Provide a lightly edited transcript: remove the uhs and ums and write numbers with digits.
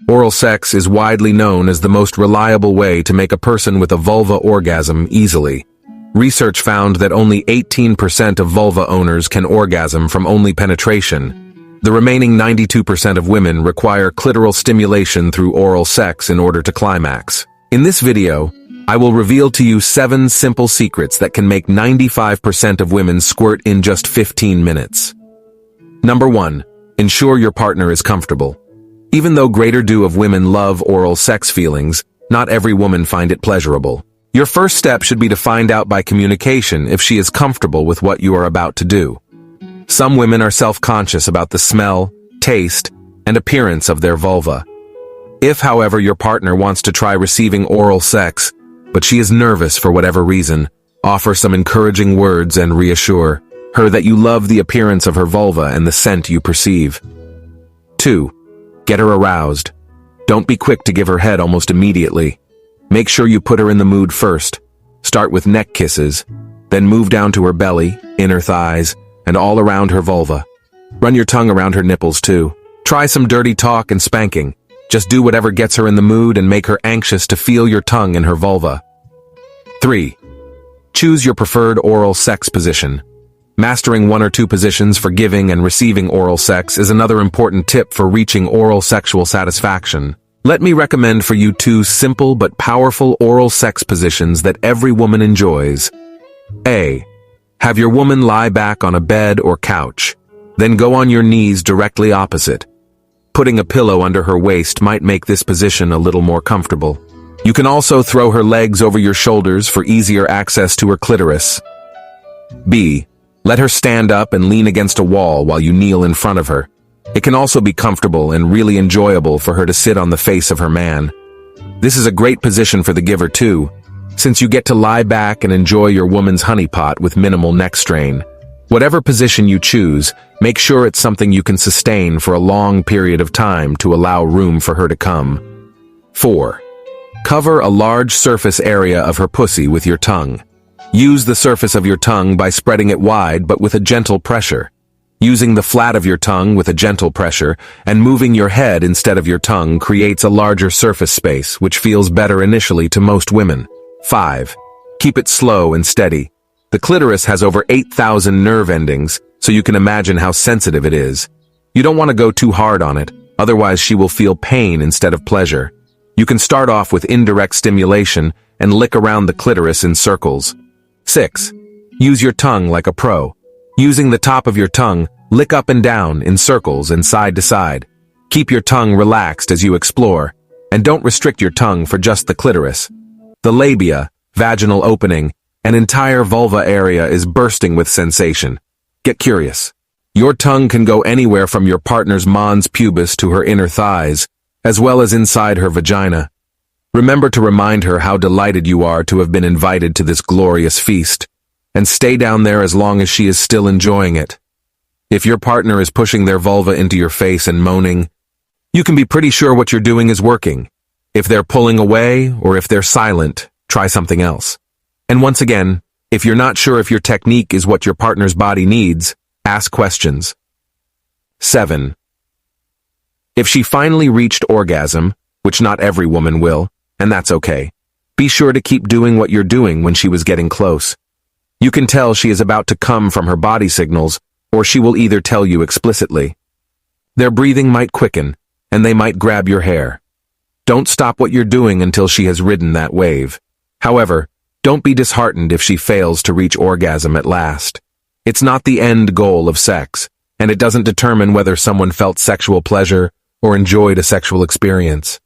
Oral sex is widely known as the most reliable way to make a person with a vulva orgasm easily. Research found that only 18% of vulva owners can orgasm from only penetration. The remaining 92% of women require clitoral stimulation through oral sex in order to climax. In this video, I will reveal to you 7 simple secrets that can make 95% of women squirt in just 15 minutes. Number 1. Ensure your partner is comfortable. Even though greater do of women love oral sex feelings, not every woman find it pleasurable. Your first step should be to find out by communication if she is comfortable with what you are about to do. Some women are self-conscious about the smell, taste, and appearance of their vulva. If, however, your partner wants to try receiving oral sex, but she is nervous for whatever reason, offer some encouraging words and reassure her that you love the appearance of her vulva and the scent you perceive. 2. Get her aroused. Don't be quick to give her head almost immediately. Make sure you put her in the mood first. Start with neck kisses, then move down to her belly, inner thighs, and all around her vulva. Run your tongue around her nipples too. Try some dirty talk and spanking. Just do whatever gets her in the mood and make her anxious to feel your tongue in her vulva. 3. Choose your preferred oral sex position. Mastering 1 or 2 positions for giving and receiving oral sex is another important tip for reaching oral sexual satisfaction. Let me recommend for you 2 simple but powerful oral sex positions that every woman enjoys. A. Have your woman lie back on a bed or couch. Then go on your knees directly opposite. Putting a pillow under her waist might make this position a little more comfortable. You can also throw her legs over your shoulders for easier access to her clitoris. B. Let her stand up and lean against a wall while you kneel in front of her. It can also be comfortable and really enjoyable for her to sit on the face of her man. This is a great position for the giver too, since you get to lie back and enjoy your woman's honeypot with minimal neck strain. Whatever position you choose, make sure it's something you can sustain for a long period of time to allow room for her to come. 4. Cover a large surface area of her pussy with your tongue. Use the surface of your tongue by spreading it wide but with a gentle pressure. Using the flat of your tongue with a gentle pressure and moving your head instead of your tongue creates a larger surface space, which feels better initially to most women. 5. Keep it slow and steady. The clitoris has over 8,000 nerve endings, so you can imagine how sensitive it is. You don't want to go too hard on it, otherwise she will feel pain instead of pleasure. You can start off with indirect stimulation and lick around the clitoris in circles. 6. Use your tongue like a pro. Using the top of your tongue, lick up and down in circles and side to side. Keep your tongue relaxed as you explore, and don't restrict your tongue for just the clitoris. The labia, vaginal opening, and entire vulva area is bursting with sensation. Get curious. Your tongue can go anywhere from your partner's mons pubis to her inner thighs, as well as inside her vagina. Remember to remind her how delighted you are to have been invited to this glorious feast, and stay down there as long as she is still enjoying it. If your partner is pushing their vulva into your face and moaning, you can be pretty sure what you're doing is working. If they're pulling away or if they're silent, try something else. And once again, if you're not sure if your technique is what your partner's body needs, ask questions. 7. If she finally reached orgasm, which not every woman will, and that's okay, be sure to keep doing what you're doing when she was getting close. You can tell she is about to come from her body signals, or she will either tell you explicitly. Their breathing might quicken, and they might grab your hair. Don't stop what you're doing until she has ridden that wave. However, don't be disheartened if she fails to reach orgasm at last. It's not the end goal of sex, and it doesn't determine whether someone felt sexual pleasure or enjoyed a sexual experience.